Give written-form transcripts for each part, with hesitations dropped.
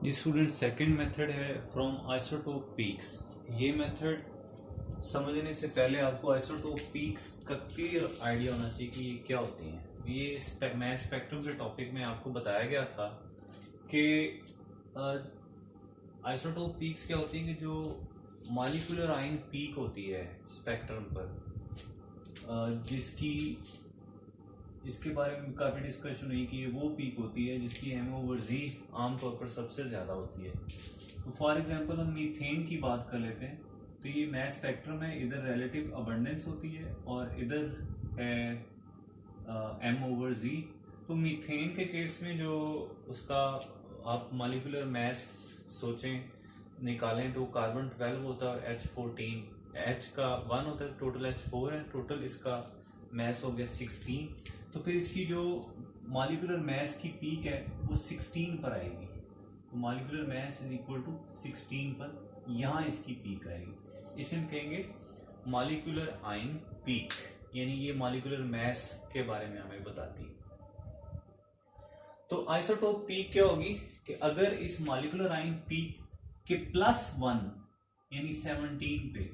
जी student, second method है from isotope peaks. ये method समझने से पहले आपको आइसोटोप पीक्स का क्लियर आइडिया होना चाहिए कि ये क्या होती हैं। ये मैं स्पेक्ट्रम के टॉपिक में आपको बताया गया था कि आइसोटोप पीक्स क्या होती हैं कि जो मॉलिक्यूलर आयन पीक होती है स्पेक्ट्रम पर, जिसकी इसके बारे में काफ़ी डिस्कशन हुई कि ये वो पीक होती है जिसकी M/Z आमतौर पर सबसे ज़्यादा होती है। तो फॉर एग्जांपल हम मीथेन की बात कर लेते हैं, तो ये मैस स्पेक्ट्रम है, इधर रिलेटिव अबंडेंस होती है और इधर है M/Z। तो मीथेन के केस में जो उसका आप मॉलिक्यूलर मैस सोचें, निकालें तो कार्बन 12 होता है, H14, H का 1 होता है, टोटल H4 है, टोटल इसका मैस हो गया 16। तो फिर इसकी जो मॉलिक्यूलर मैस की पीक है वो 16 पर आएगी। तो molecular mass is equal to 16 पर यहाँ इसकी पीक आएगी। इसे हम कहेंगे मॉलिक्यूलर आयन पीक, यानी ये मॉलिक्यूलर मैस के बारे में हमें बताती है। तो आइसोटोप पीक क्या होगी कि अगर इस मॉलिक्यूलर आयन पीक के +1 यानी 17 पे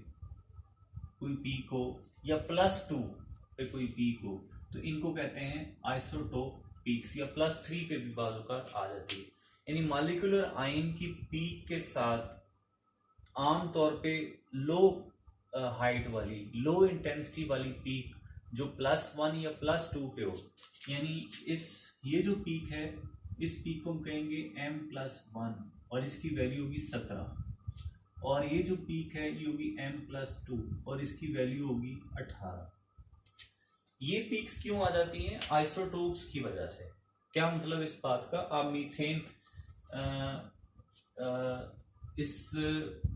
कोई पीक हो या +2 पे कोई पीक हो, तो इनको कहते हैं आइसोटोप पीक्स। या +3 पे भी बाजू का आ जाती है, यानी मॉलिक्यूलर आयन की पीक के साथ आमतौर पे लो हाइट वाली, लो इंटेंसिटी वाली पीक जो +1 या +2 पे हो, यानी ये जो पीक है, इस पीक को हम कहेंगे M+1 और इसकी वैल्यू होगी 17। और ये जो पीक है ये होगी M+2 और इसकी वैल्यू होगी 18। ये पीक्स क्यों आ जाती हैं? आइसोटोप्स की वजह से। क्या मतलब इस बात का? आप मीथेन इस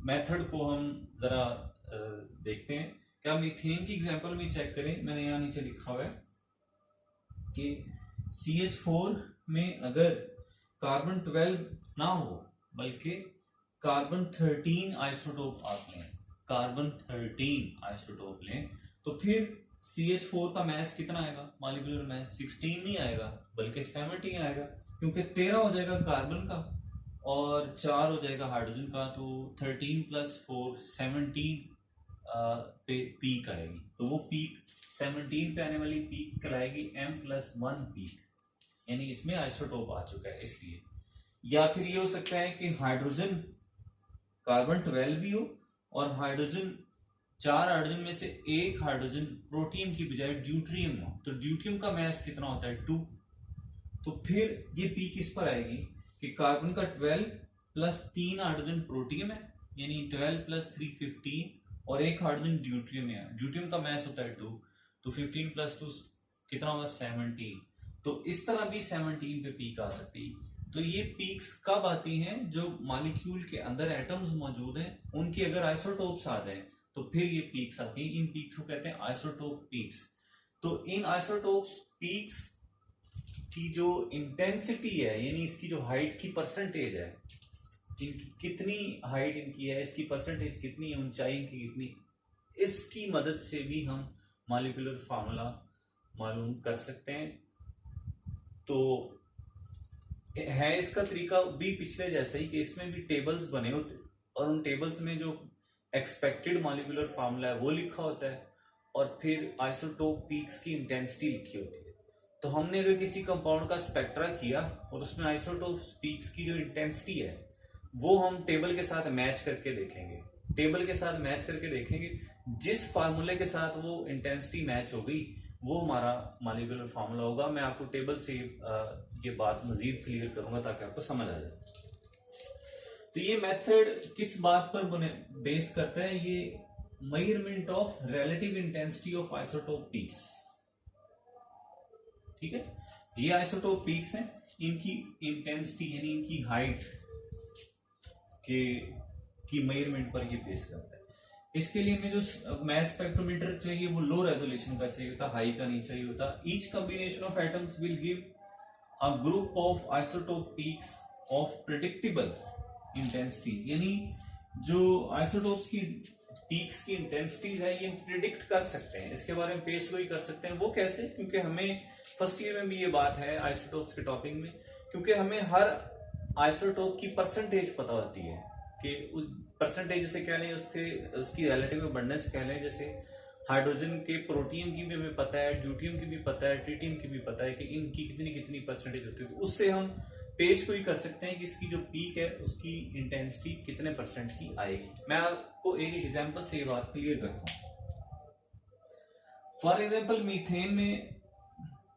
मेथड को हम जरा देखते हैं। क्या मीथेन की एग्जांपल में चेक करें, मैंने यहाँ नीचे लिखा हुआ है कि CH4 में अगर कार्बन 12 ना हो बल्कि कार्बन 13 आइसोटोप आप लें, कार्बन 13 आइसोटोप लें, तो फिर CH4 का मैस कितना आएगा? मॉलिक्यूलर मैस 16 नहीं आएगा बल्कि 17 आएगा, क्योंकि 13 हो जाएगा कार्बन का और 4 हो जाएगा हाइड्रोजन का। तो 13 + 4 17 पे पीक आएगी। तो वो पीक 17 पे आने वाली पीक कहलाएगी M+1 पीक, यानी इसमें आइसोटोप आ चुका है इसलिए। या फिर ये हो सकता है कि हाइड्रोजन कार्बन 12 भी हो और हाइड्रोजन 4 हाइड्रोजन में से एक हाइड्रोजन प्रोटीन की बजाय ड्यूट्रियम हो, तो ड्यूट्रियम का मैस कितना होता है? 2। तो फिर ये पीक इस पर आएगी कि कार्बन का 12 + 3 हाइड्रोजन प्रोटीन है, यानी 12 + 3 15 और एक हाइड्रोजन ड्यूट्रियम है। ड्यूट्रियम का मैस होता है 2, तो 15 + 2 कितना होगा? 17। तो इस तरह भी 17 पे पीक आ सकती है। तो ये पीक्स कब आती हैं? जो मॉलिक्यूल के अंदर एटम्स मौजूद हैं उनकी अगर आइसोटोप्स आ जाए तो फिर ये पीक्स आती हैं। इन पीक्स को कहते हैं आइसोटोप पीक्स। तो इन आइसोटोप्स पीक्स की जो इंटेंसिटी है, यानी इसकी जो हाइट की परसेंटेज है, इनकी कितनी हाइट इनकी है, इसकी परसेंटेज कितनी है, ऊंचाई इनकी कितनी, इसकी मदद से भी हम मॉलिक्यूलर फार्मूला मालूम कर सकते हैं। तो है इसका तरीका भी पिछले जैसा ही कि इसमें भी टेबल्स बने होते और उन टेबल्स में जो एक्सपेक्टेड मॉलिक्यूलर फार्मूला है वो लिखा होता है और फिर आइसोटोप पीक्स की इंटेंसिटी लिखी होती है। तो हमने अगर किसी कंपाउंड का स्पेक्ट्रा किया और उसमें आइसोटोप पीक्स की जो इंटेंसिटी है वो हम टेबल के साथ मैच करके देखेंगे। टेबल के साथ मैच करके देखेंगे, जिस फार्मूले के साथ वो इंटेंसिटी मैच हो गई वो हमारा मॉलिक्यूलर फार्मूला होगा। मैं आपको टेबल से ये बात मजीद क्लियर करूंगा ताकि आपको समझ आ जाए। तो ये मेथड किस बात पर बेस करता है? ये measurement of relative intensity of isotope peaks. ठीक है, ये आइसोटोप पीक्स हैं, इनकी इंटेंसिटी यानी इनकी हाइट की मेजरमेंट पर ये बेस करता है। इसके लिए हमें जो मैस स्पेक्ट्रोमीटर चाहिए वो लो रेजोल्यूशन का चाहिए होता, हाई का नहीं चाहिए होता। Each combination of atoms will give a group of isotope peaks of predictable intensities, यानी जो आइसोटोप्स की पीक्स की इंटेंसिटीज है ये प्रिडिक्ट कर सकते हैं, इसके बारे में पेश गोई कर सकते हैं। वो कैसे? क्योंकि हमें फर्स्ट ईयर में भी ये बात है आइसोटोप्स के टॉपिक में, क्योंकि हमें हर आइसोटोप की परसेंटेज पता होती है कि उस परसेंटेज जैसे कह लें उसकी रिलेटिव अबंडेंस कह लें, जैसे हाइड्रोजन के प्रोटियम की भी हमें पता है, ड्यूटियम की भी पता है, ट्रिटियम की भी पता है कि इनकी कितनी कितनी परसेंटेज होती है। तो उससे हम पेश कोई कर सकते हैं कि इसकी जो पीक है उसकी इंटेंसिटी कितने परसेंट की आएगी। मैं आपको एक एग्जांपल से ये बात क्लियर करता हूँ। फॉर एग्जांपल मीथेन में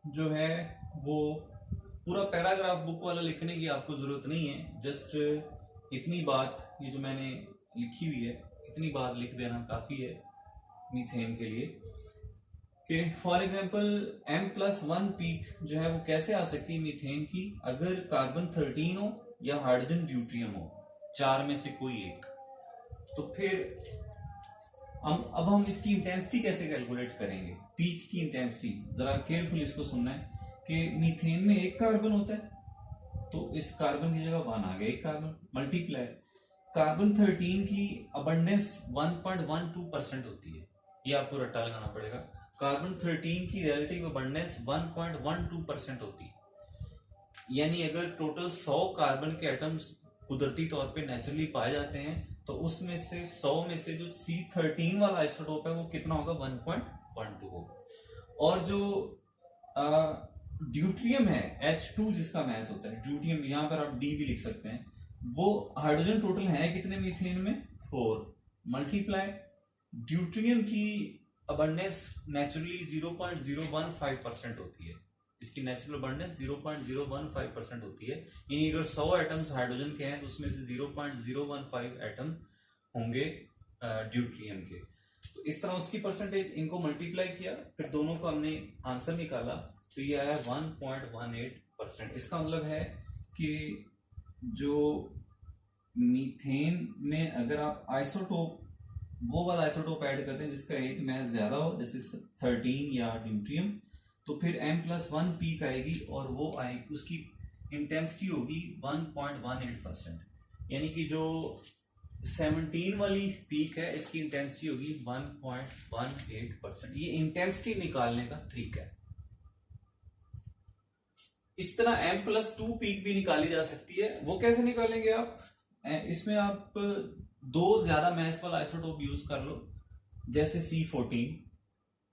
जो है वो पूरा पैराग्राफ बुक वाला लिखने की आपको जरूरत नहीं है, जस्ट इतनी बात ये जो मैंने लिखी हुई है इतनी बात लिख देना काफी है मीथेन के लिए कि फॉर एग्जांपल M+1 पीक जो है वो कैसे आ सकती है मीथेन की, अगर कार्बन 13 हो या हाइड्रोजन ड्यूट्रियम हो, चार में से कोई एक। तो फिर अब हम इसकी इंटेंसिटी कैसे कैलकुलेट करेंगे, पीक की इंटेंसिटी। जरा केयरफुल इसको सुनना है कि मीथेन में एक कार्बन होता है, तो इस कार्बन की जगह 1 आ गया, एक कार्बन मल्टीप्लाई कार्बन 13 की अबंडेंस 1.12% होती है, ये आपको रट्टा लगाना पड़ेगा। कार्बन 13 की रिलेटिव अबंडेंस 1.12% होती है, यानी अगर टोटल 100 कार्बन के एटम्स कुदरती तौर पे नेचुरली पाए जाते हैं तो उसमें से 100 में से जो C13 वाला आइसोटोप है वो कितना होगा, 1.12 होगा। और जो ड्यूट्रियम है H2 जिसका मैस होता है ड्यूट्रियम, यहां पर आप D भी लिख सकते हैं, वो हाइड्रोजन टोटल है कितने मीथेन में, 4 मल्टीप्लाई ड्यूट्रियम की अबंडेंस नेचुरली 0.015% होती है, इसकी नेचुरल अबंडेंस 0.015% होती है, यानी अगर 100 एटम्स हाइड्रोजन के हैं तो उसमें से 0.015 एटम होंगे ड्यूट्रियम के। तो इस तरह उसकी परसेंटेज, इनको मल्टीप्लाई किया फिर दोनों को हमने आंसर निकाला तो ये आया 1.18%। इसका मतलब है कि जो मीथेन में अगर आप आइसोटोप वो वाला आइसोटोप ऐड करते हैं जिसका एक मैस ज्यादा हो, जैसे 13 या ड्यूट्रियम, तो फिर M+1 पीक आएगी और वो आएगी, उसकी इंटेंसिटी होगी 1.18%, यानी कि जो 17 वाली पीक है इसकी इंटेंसिटी होगी 1.18%। ये इंटेंसिटी निकालने का तरीका है। इस तरह M+2 पीक भी निकाली जा सकती है। वो कैसे निकालेंगे आप, इसमें आप 2 ज्यादा मैस वाला आइसोटोप यूज कर लो, जैसे C14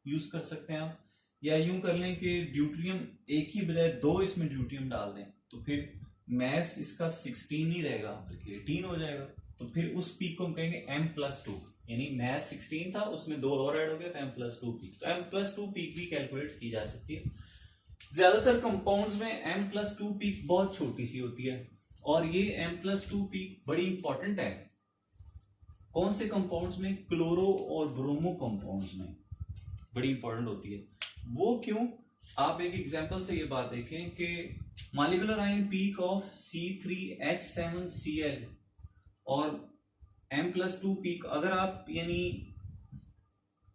यूज कर सकते हैं आप, या यूं कर लें कि ड्यूट्रियम एक ही बजाय 2 इसमें ड्यूट्रियम डाल दें तो फिर मैस इसका 16 नहीं रहेगा बल्कि 18 हो जाएगा। तो फिर उस पीक को हम कहेंगे M+2, यानी मैस 16 था उसमें 2 और ऐड हो गया तो M+2 पीक। तो M+2 पीक भी कैलकुलेट की जा सकती है। ज्यादातर कंपाउंड्स में M+2 पीक बहुत छोटी सी होती है और ये M+2 पीक बड़ी इंपॉर्टेंट है। कौन से कंपाउंड्स में, क्लोरो और ब्रोमो कंपाउंड्स में बड़ी इंपॉर्टेंट होती है। वो क्यों, आप एक एग्जांपल से ये बात देखें कि molecular ion peak of C3H7Cl और M+2 पीक, अगर आप यानी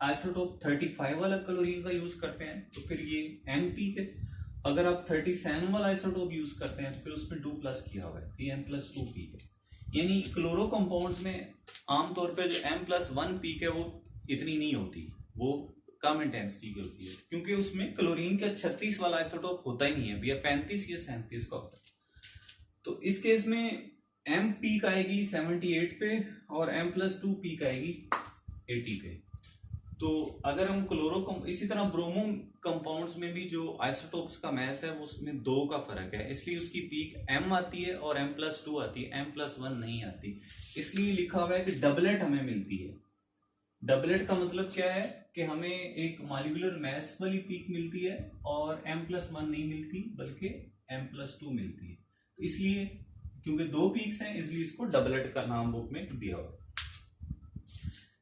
आइसोटोप 35 वाला क्लोरीन का यूज करते हैं तो फिर ये M पीक है, अगर आप 37 वाला आइसोटोप यूज करते हैं तो फिर उसमें 2+ किया हुआ है तो ये M+2 पीक है। यानी क्लोरो कंपाउंड्स में आमतौर पे जो M+1 पीक है वो इतनी नहीं होती, वो कम इंटेंसिटी की होती है, क्योंकि उसमें क्लोरीन का 36 वाला आइसोटोप होता ही नहीं है, या 35 या 37 का होता है। तो इस केस में M पीक आएगी 78 पे और M+2 पीक आएगी 80 पे। तो अगर हम इसी तरह ब्रोमो कंपाउंड्स में भी जो आइसोटोप्स का मैस है वो उसमें 2 का फर्क है, इसलिए उसकी पीक M आती है और M+2 आती है, M+1 नहीं आती। इसलिए लिखा हुआ है कि डबलेट हमें मिलती है। डबलेट का मतलब क्या है कि हमें एक मॉलिक्यूलर मैस वाली पीक मिलती है और M+1 नहीं मिलती बल्कि M+2 मिलती है। तो इसलिए क्योंकि 2 पीक्स हैं इसलिए इसको डबलेट का नाम बुक में दिया हुआ।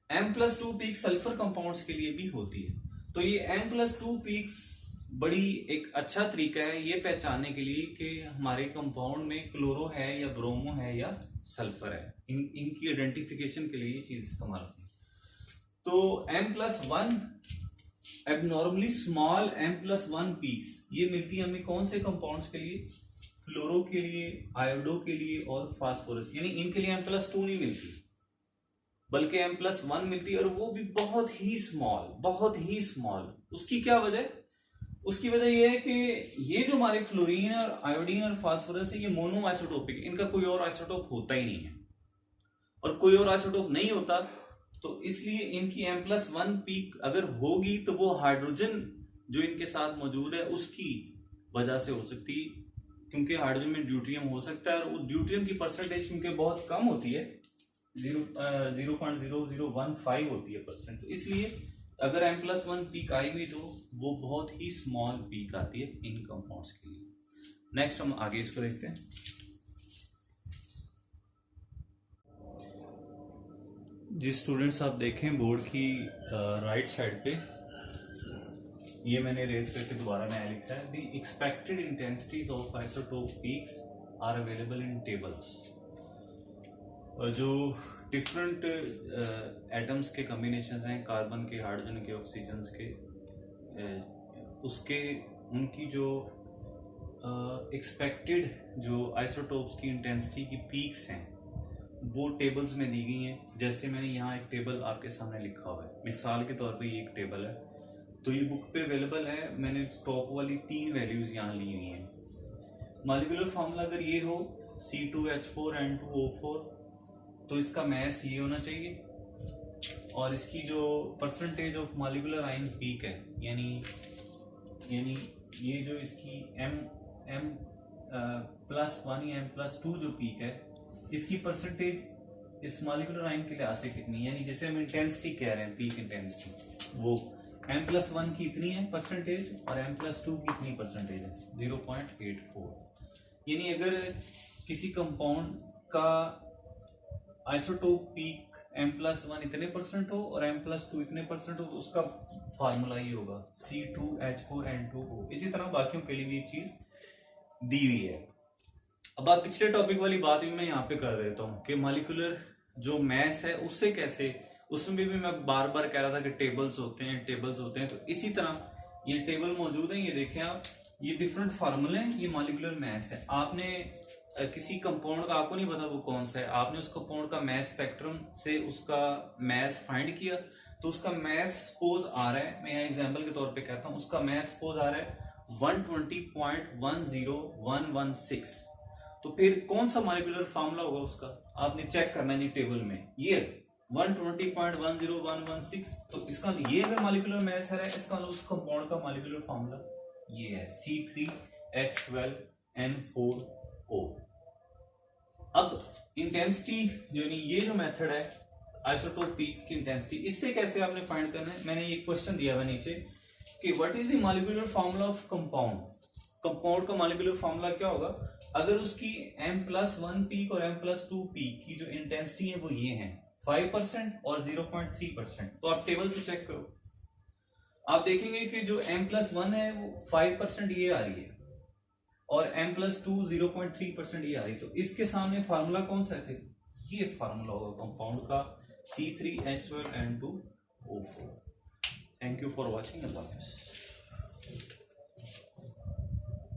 M+2 पीक सल्फर कंपाउंड्स के लिए भी होती है। तो ये M+2 पीक्स बड़ी एक अच्छा तरीका है ये पहचानने के लिए कि हमारे कंपाउंड में क्लोरो है या ब्रोमो है या सल्फर है, इनकी आइडेंटिफिकेशन के लिए ये चीज इस्तेमाल होती है। तो M+1 abnormally small M+1 peaks ये मिलती है हमें कौन से कंपाउंड्स के लिए, फ्लोरो के लिए, आयोडो के लिए और फास्फोरस, यानी इनके लिए M+2 नहीं मिलती बल्कि M+1 मिलती है और वो भी बहुत ही स्मॉल। उसकी क्या वजह, उसकी वजह यह है कि ये जो हमारे फ्लोरीन और आयोडीन और फास्फोरस है ये मोनो आइसोटोपिक, इनका कोई और आइसोटोप होता ही नहीं है, और कोई और आइसोटोप नहीं होता तो इसलिए इनकी M+1 पीक अगर होगी तो वो हाइड्रोजन जो इनके साथ मौजूद है उसकी वजह से हो सकती है, क्योंकि हाइड्रोजन में ड्यूट्रियम हो सकता है और उस ड्यूट्रियम की परसेंटेज क्योंकि बहुत कम होती है, 0.0015 होती है परसेंट, तो इसलिए अगर M+1 पीक आई हुई तो वो बहुत ही स्मॉल पीक आती है इन कंपाउंड्स के लिए। नेक्स्ट हम आगे इसको देखते हैं। जिस स्टूडेंट्स आप देखें बोर्ड की राइट साइड पे ये मैंने रेज करके दोबारा नया लिखा है, the expected intensities of isotope peaks are available in tables. जो डिफरेंट एटम्स के कॉम्बिनेशन हैं, कार्बन के, हाइड्रोजन के, ऑक्सीजन के, उसके उनकी जो एक्सपेक्टेड जो आइसोटोप्स की इंटेंसिटी की पीक्स हैं वो टेबल्स में दी गई हैं। जैसे मैंने यहाँ एक टेबल आपके सामने लिखा हुआ है, मिसाल के तौर पे ये एक टेबल है, तो ये बुक पे अवेलेबल है। मैंने टॉप वाली 3 वैल्यूज यहाँ ली हुई हैं। मॉलिक्यूलर फार्मूला अगर ये हो C2H4N2O4 तो इसका मैस ये होना चाहिए, और इसकी जो percentage of molecular ion peak है यानी ये जो इसकी M+1 या M+2 जो पीक है इसकी परसेंटेज इस मॉलिक्यूलर आयन के लिहाज से कितनी, यानी जिसे हम इंटेंसिटी कह रहे हैं, पीक इंटेंसिटी, वो M+1 की इतनी है परसेंटेज और M+2 की इतनी परसेंटेज है 0.84। यानी अगर किसी कंपाउंड का आइसोटोप पीक M+1 इतने परसेंट हो और M+2 इतने परसेंट हो तो उसका फार्मूला ये होगा C2H4N2O। इसी तरह बाकियों के लिए भी एक चीज दी हुई है। अब आप पिछले टॉपिक वाली बात भी मैं यहाँ पे कर देता हूँ कि मॉलिक्यूलर जो मैस है उससे कैसे, उसमें भी मैं बार बार कह रहा था कि टेबल्स होते हैं। तो इसी तरह ये टेबल मौजूद है, ये देखें आप, ये डिफरेंट फार्मूले हैं, ये मॉलिक्यूलर मैस है। आपने किसी कंपाउंड का, आपको नहीं पता वो कौन सा है, आपने उस कंपाउंड का मैस स्पेक्ट्रम से उसका मैस फाइंड किया तो उसका मैस सपोज आ रहा है, मैं यहाँ एग्जांपल के तौर पे कहता हूँ, उसका मैस सपोज आ रहा है 120.10116। तो फिर कौन सा मॉलिक्यूलर फार्मूला होगा उसका, आपने चेक करना है जी टेबल में, ये 120.10116। तो इसका ये अगर मॉलिक्यूलर मैस है इसका उस कंपाउंड का मॉलिक्यूलर फार्मूला ये है C3H12N4O। अब इंटेंसिटी यानी ये जो मेथड है आइसोटोप पीक्स की इंटेंसिटी, इससे कैसे आपने फाइंड करना है, मैंने ये क्वेश्चन दिया हुआ नीचे कि what is the molecular formula of compound. Compound का मॉलिक्यूलर फार्मूला क्या होगा अगर उसकी M+1 पीक और M+2 पीक की जो इंटेंसिटी है वो ये है 5% और 0.3%। तो आप टेबल से चेक करो, आप देखेंगे कि जो M+1 है वो 5% ये आ रही है और M+2 0.3% ये आ रही है। तो इसके सामने फार्मूला कौन सा है, फिर ये फार्मूला होगा कंपाउंड का C3H12N2O4। Thank you for watching. अल्लाह हाफिज़।